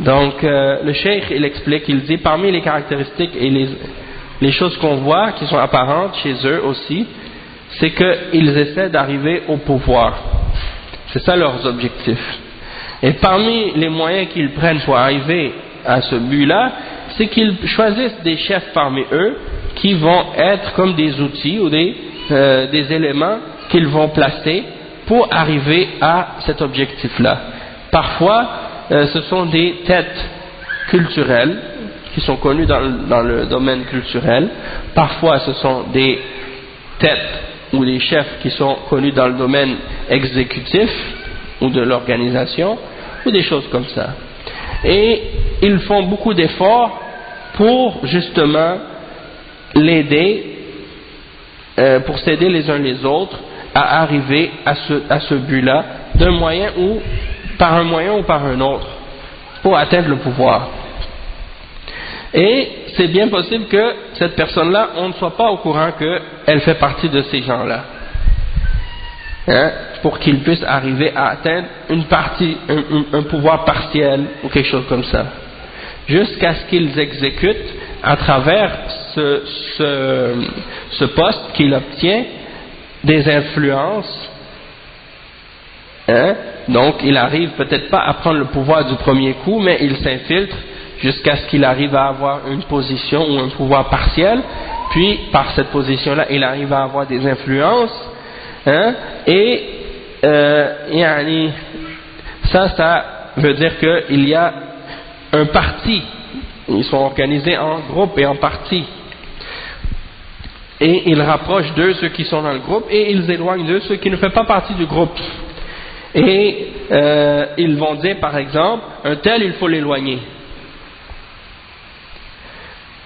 Donc le cheikh il explique, il dit parmi les caractéristiques et les choses qu'on voit qui sont apparentes chez eux aussi, c'est qu'ils essaient d'arriver au pouvoir. C'est ça leurs objectifs. Et parmi les moyens qu'ils prennent pour arriver à ce but-là, c'est qu'ils choisissent des chefs parmi eux qui vont être comme des outils ou des éléments qu'ils vont placer pour arriver à cet objectif-là. Parfois, ce sont des têtes culturelles qui sont connues dans le domaine culturel. Parfois, ce sont des têtes ou des chefs qui sont connus dans le domaine exécutif ou de l'organisation ou des choses comme ça. Et ils font beaucoup d'efforts pour justement l'aider, pour s'aider les uns les autres à arriver à ce but-là par un moyen ou par un autre pour atteindre le pouvoir. Et c'est bien possible que cette personne-là, on ne soit pas au courant qu'elle fait partie de ces gens-là, pour qu'ils puissent arriver à atteindre une partie, un pouvoir partiel ou quelque chose comme ça, jusqu'à ce qu'ils exécutent à travers ce poste qu'il obtient des influences. Donc il arrive peut-être pas à prendre le pouvoir du premier coup, mais il s'infiltre jusqu'à ce qu'il arrive à avoir une position ou un pouvoir partiel, puis par cette position-là il arrive à avoir des influences, et ça veut dire qu'il y a un parti, ils sont organisés en groupe et en parti, et ils rapprochent d'eux ceux qui sont dans le groupe et ils éloignent d'eux ceux qui ne font pas partie du groupe. Et ils vont dire par exemple, un tel il faut l'éloigner,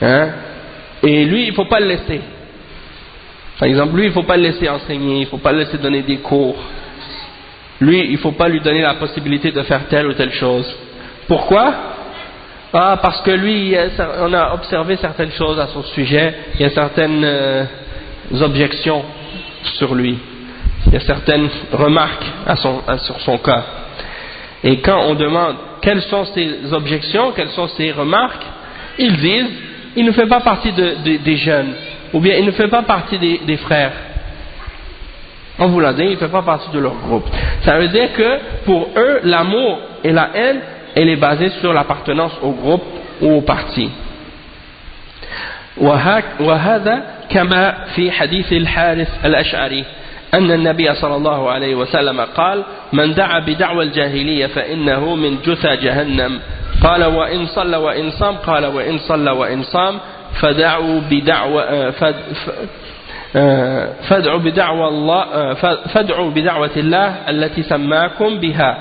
et lui il ne faut pas le laisser. Par exemple, lui il ne faut pas le laisser enseigner, il ne faut pas le laisser donner des cours, lui il ne faut pas lui donner la possibilité de faire telle ou telle chose. Pourquoi? Parce que lui, on a observé certaines choses à son sujet, il y a certaines objections sur lui, il y a certaines remarques sur son cas. Et quand on demande quelles sont ces objections, quelles sont ces remarques, ils disent il ne fait pas partie des jeunes, ou bien il ne fait pas partie des frères. On vous l'a dit, il ne fait pas partie de leur groupe. Ça veut dire que pour eux, l'amour et la haine, elle est basée sur l'appartenance au groupe ou au parti. وهذا كما في حديث الحارث الأشعري أن النبي صلى الله عليه وسلم قال من دعا بدعوى الجاهلية فإنه من جثى جهنم قال وإن صلى وإن صام قال وإن صلى وإن صام فدعوا بدعوة الله التي سماكم بها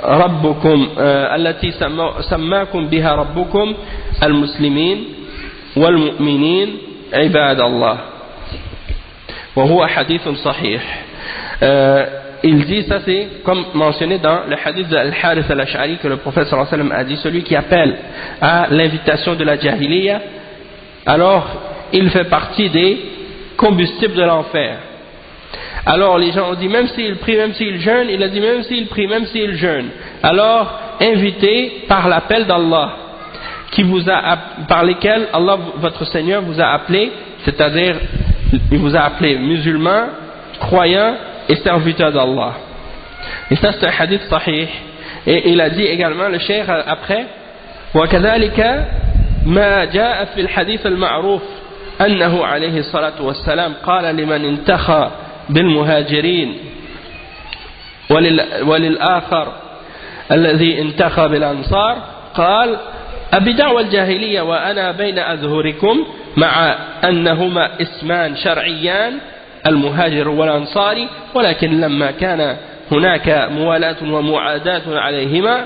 ربكم التي سماكم بها ربكم المسلمين والمؤمنين عباد الله وهو حديث صحيح. il dit, ça c'est comme mentionné dans le hadith d'Al-Harith al-Ash'ari que le prophète sallallahu alayhi wa sallam a dit, celui qui appelle à l'invitation de la jahiliya, alors il fait partie des combustibles de l'enfer. Alors les gens ont dit, même s'il prie, même s'il jeûne, il a dit, même s'il prie, même s'il jeûne, alors invité par l'appel d'Allah, par lesquels Allah, votre Seigneur, vous a appelé, c'est-à-dire, il vous a appelé musulmans, croyants et serviteurs d'Allah. Et ça c'est un hadith sahih. Et il a dit également, le cheikh après, وكذلك ما جاء في الحديث المعروف أنه عليه الصلاة والسلام قال لمن انتخى بالمهاجرين وللآخر الذي انتخى بالأنصار قال أبدعوى الجاهلية وأنا بين أظهركم مع أنهما اسمان شرعيان المهاجر والأنصاري ولكن لما كان هناك موالاة ومعاداة عليهما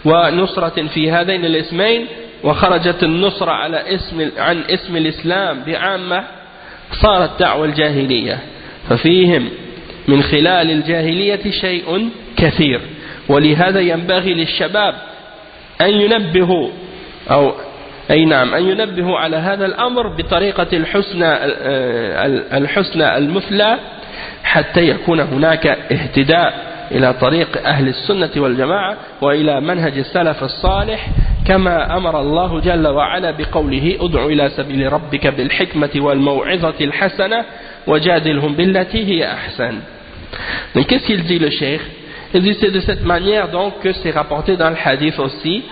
ونصرة في هذين الاسمين وخرجت النصرة عن اسم الإسلام بعامة صارت دعوى الجاهلية ففيهم من خلال الجاهلية شيء كثير ولهذا ينبغي للشباب أن ينبهوا أن ينبهوا على هذا الأمر بطريقة الحسنى المثلى حتى يكون هناك اهتداء إلى طريق أهل السنة والجماعة وإلى منهج السلف الصالح كما أمر الله جل وعلا بقوله ادع إلى سبيل ربك بالحكمة والموعظة الحسنة وجادلهم بالتي هي أحسن. Donc qu'est-ce qu'il dit le cheikh? Il dit c'est de cette manière donc que c'est rapporté dans le hadith aussi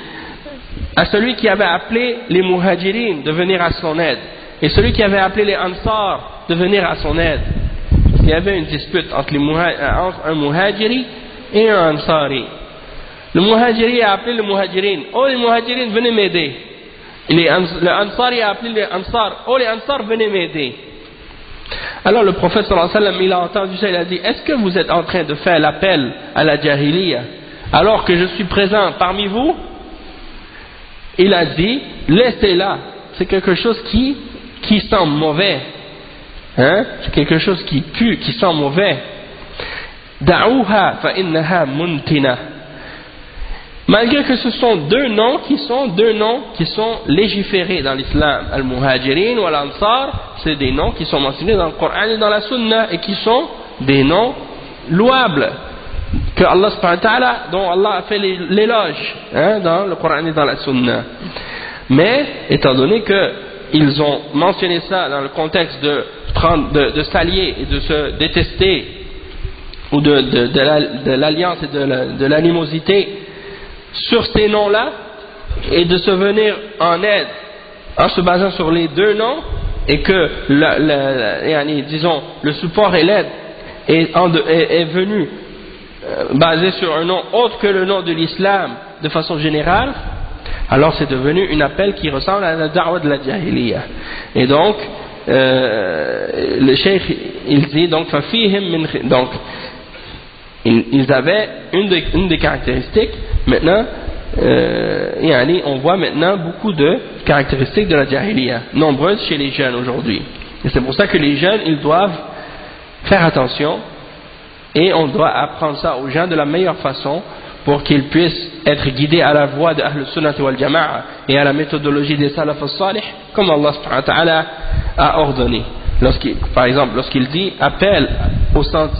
à celui qui avait appelé les muhajirin de venir à son aide et celui qui avait appelé les ansar de venir à son aide. Il y avait une dispute entre un muhajiri et un ansari. Le muhajiri a appelé le muhajirin, oh les muhajirin venez m'aider. Le ansari a appelé les ansar, oh les ansar venez m'aider. Alors le prophète sallallahu alayhi wa sallam, il a entendu ça, il a dit, est-ce que vous êtes en train de faire l'appel à la jahiliya alors que je suis présent parmi vous? Il a dit, laissez-la, c'est quelque chose qui sent mauvais. Hein? C'est quelque chose qui pue, qui sent mauvais. Da'uha fa innaha muntina. Malgré que ce sont deux noms qui sont légiférés dans l'islam, al-muhajirin ou al-ansar, c'est des noms qui sont mentionnés dans le Coran et dans la Sunna et qui sont des noms louables que Allah subhanahu wa ta'ala, dont Allah a fait l'éloge dans le Coran et dans la Sunna. Mais étant donné qu'ils ont mentionné ça dans le contexte de s'allier et de se détester ou de l'alliance et de l'animosité sur ces noms-là et de se venir en aide en se basant sur les deux noms et que disons le support et l'aide est venu basé sur un nom autre que le nom de l'islam de façon générale, alors c'est devenu un appel qui ressemble à la da'wa de la jahiliya. Et donc le cheikh il dit donc ils avaient une des caractéristiques. Maintenant on voit maintenant beaucoup de caractéristiques de la jahiliya nombreuses chez les jeunes aujourd'hui, et c'est pour ça que les jeunes ils doivent faire attention et on doit apprendre ça aux gens de la meilleure façon pour qu'ils puissent être guidés à la voie de Ahl Sunnah wal Jama'a et à la méthodologie des Salaf al-Salih comme Allah subhanahu wa ta'ala a ordonné. Par exemple, lorsqu'il dit appelle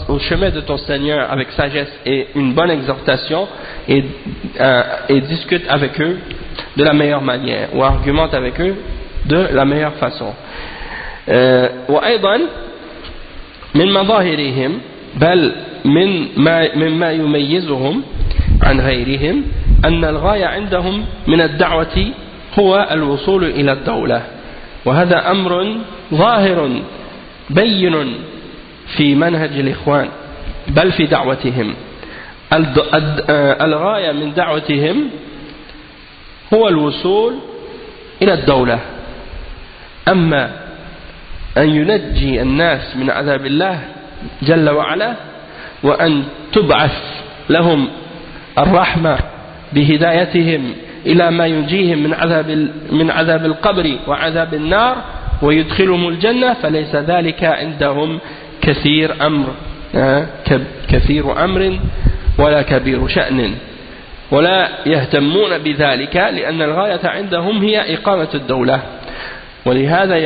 au chemin de ton Seigneur avec sagesse et une bonne exhortation et discute avec eux de la meilleure manière ou argumente avec eux de la meilleure façon. وأيضا من مظاهرهم بل مما يميزهم عن غيرهم أن الغاية عندهم من الدعوة هو الوصول إلى الدولة، وهذا أمر ظاهر بين في منهج الإخوان بل في دعوتهم. الغاية من دعوتهم هو الوصول إلى الدولة، أما أن ينجي الناس من عذاب الله جل وعلا وأن تبعث لهم الرحمة بهدايتهم إلى ما ينجيهم من عذاب القبر وعذاب النار ويدخلهم الجنة، فليس ذلك عندهم كثير أمر كثير أمر ولا كبير شأن ولا يهتمون بذلك لأن الغاية عندهم هي إقامة الدولة ولهذا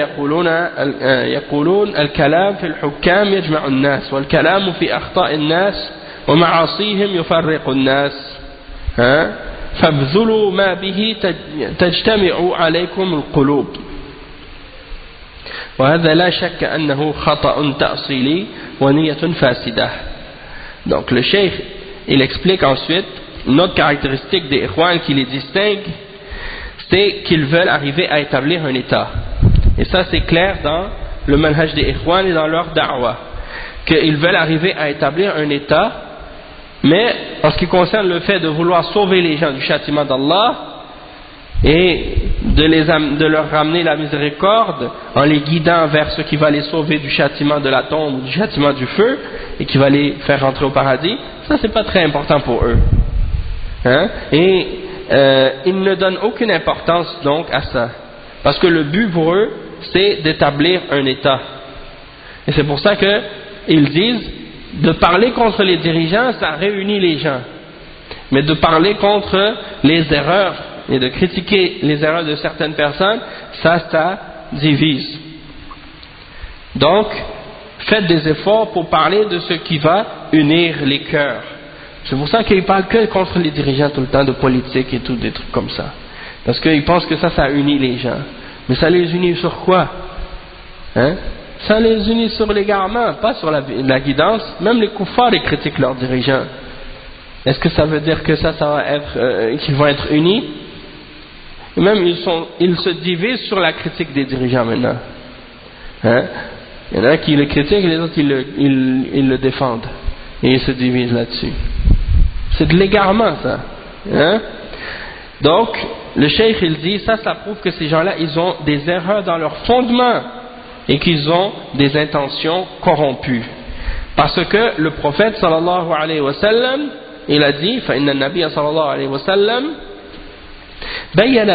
يقولون الكلام في الحكام يجمع الناس والكلام في أخطاء الناس ومعاصيهم يفرق الناس فابذلوا ما به تجتمع عليكم القلوب وهذا لا شك أنه خطأ تأصيلي ونية فاسدة. Donc le cheikh il explique ensuite une autre caractéristique des ikhwan qui les distingue, c'est qu'ils veulent arriver à établir un état, et ça c'est clair dans le manhaj des ikhwan et dans leur da'wah, qu'ils veulent arriver à établir un état. Mais en ce qui concerne le fait de vouloir sauver les gens du châtiment d'Allah et de leur ramener la miséricorde en les guidant vers ce qui va les sauver du châtiment de la tombe ou du châtiment du feu et qui va les faire rentrer au paradis, ça c'est pas très important pour eux. Et ils ne donnent aucune importance donc à ça, parce que le but pour eux c'est d'établir un état. Et c'est pour ça qu'ils disent de parler contre les dirigeants, ça réunit les gens. Mais de parler contre les erreurs et de critiquer les erreurs de certaines personnes, ça divise. Donc, faites des efforts pour parler de ce qui va unir les cœurs. C'est pour ça qu'ils ne parlent que contre les dirigeants tout le temps, de politique et tout, des trucs comme ça. Parce qu'ils pensent que ça unit les gens. Mais ça les unit sur quoi? Ça les unit sur l'égarement, pas sur la guidance. Même les kuffars, ils critiquent leurs dirigeants. Est-ce que ça veut dire que ça va être, qu'ils vont être unis? Et même ils se divisent sur la critique des dirigeants maintenant. Il y en a qui le critiquent et les autres ils le défendent. Et ils se divisent là-dessus. C'est de l'égarement ça. Donc, le cheikh il dit, ça prouve que ces gens-là, ils ont des erreurs dans leur fondement et qu'ils ont des intentions corrompues. Parce que le prophète sallallahu alayhi wa sallam, il a dit, فإن النبي صلى الله عليه وسلم بين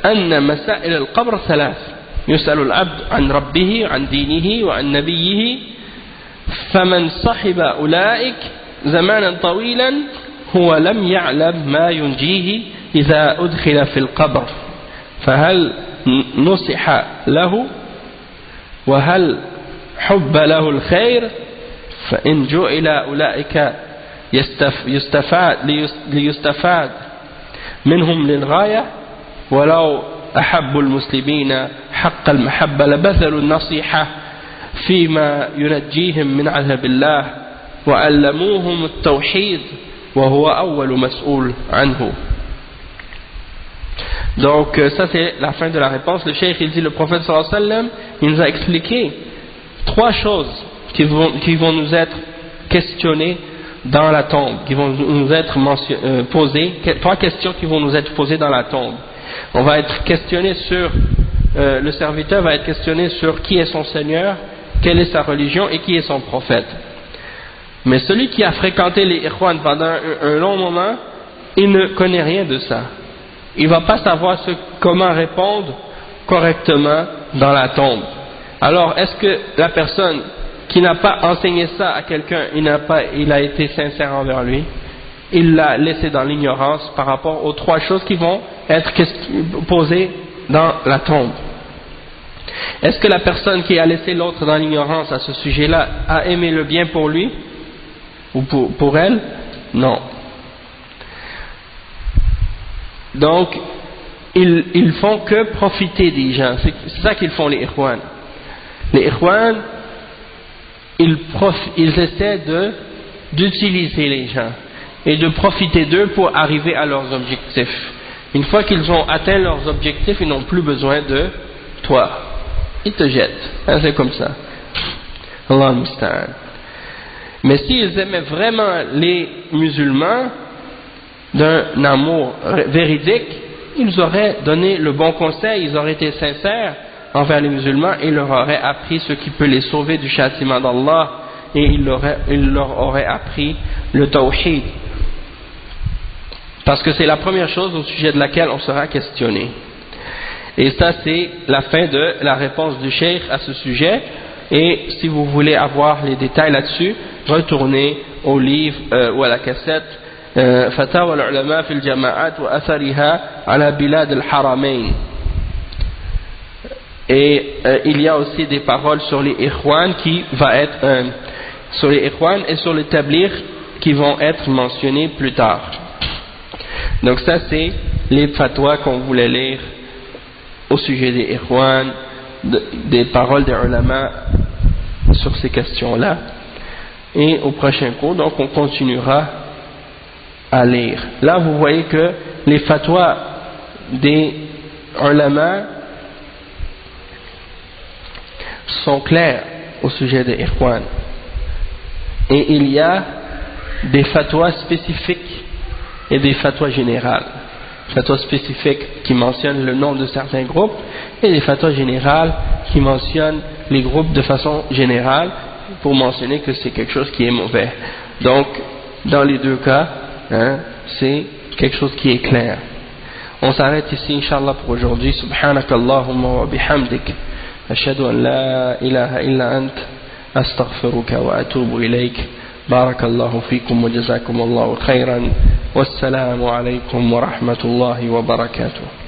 أن مسائل القبر ثلاث يسأل العبد عن ربه عن دينه وعن نبيه فمن صحب أولئك زمانا طويلا هو لم يعلم ما ينجيه إذا أدخل في القبر فهل نصح له وهل حب له الخير فإن جعل أولئك ليستفاد منهم للغاية ولو أحب المسلمين حق المحبة لبذلوا النصيحة فيما ينجيهم من عذاب الله وعلموهم التوحيد وهو أول مسؤول عنه. Donc ça c'est la fin de la réponse. Le cheikh il dit, le prophète sallallahu alayhi wa sallam, il nous a expliqué trois choses qui vont nous être questionnées dans la tombe, qui vont nous être posées, trois questions qui vont nous être posées dans la tombe. On va être questionné sur, le serviteur va être questionné sur qui est son Seigneur, quelle est sa religion et qui est son prophète. Mais celui qui a fréquenté les ikhwan pendant un long moment, il ne connaît rien de ça. Il ne va pas savoir comment répondre correctement dans la tombe. Alors, est-ce que la personne qui n'a pas enseigné ça à quelqu'un, il a été sincère envers lui? Il l'a laissé dans l'ignorance par rapport aux trois choses qui vont être posées dans la tombe. Est-ce que la personne qui a laissé l'autre dans l'ignorance à ce sujet-là a aimé le bien pour lui ou pour elle? Non. Donc, ils font que profiter des gens. C'est ça qu'ils font les ikhwan. Les ikhwan, ils essaient d'utiliser les gens et de profiter d'eux pour arriver à leurs objectifs. Une fois qu'ils ont atteint leurs objectifs, ils n'ont plus besoin de toi. Ils te jettent. C'est comme ça. Allah musta'an. Mais s'ils aimaient vraiment les musulmans d'un amour véridique, ils auraient donné le bon conseil, ils auraient été sincères envers les musulmans et leur auraient appris ce qui peut les sauver du châtiment d'Allah, et ils leur auraient appris le tawhid, parce que c'est la première chose au sujet de laquelle on sera questionné. Et ça c'est la fin de la réponse du cheikh à ce sujet. Et si vous voulez avoir les détails là-dessus, retourner au livre ou à la cassette Fatawa al-ulama fil jama'at wa athariha ala bilad al-haramain. Et il y a aussi des paroles sur les ikhwan qui va être sur les ikhwan et sur les tabligh qui vont être mentionnées plus tard. Donc ça c'est les fatwas qu'on voulait lire au sujet des ikhwan, des paroles des ulama sur ces questions-là. Et au prochain cours, donc on continuera à lire. Là vous voyez que les fatwas des ulama sont clairs au sujet des ikhwan. Et il y a des fatwas spécifiques et des fatwas générales. Fatwas spécifiques qui mentionnent le nom de certains groupes et des fatwas générales qui mentionnent les groupes de façon générale pour mentionner que c'est quelque chose qui est mauvais. Donc, dans les deux cas, c'est quelque chose qui est clair. On s'arrête ici, Inch'Allah, pour aujourd'hui. Subhanakallahumma wa bihamdik. Ashhadu an la ilaha illa ant. Astaghfiruka wa atubu ilayk. Barakallahu fikum wa jazakum Allahu khayran. Wassalamu alaykum wa rahmatullahi wa barakatuh.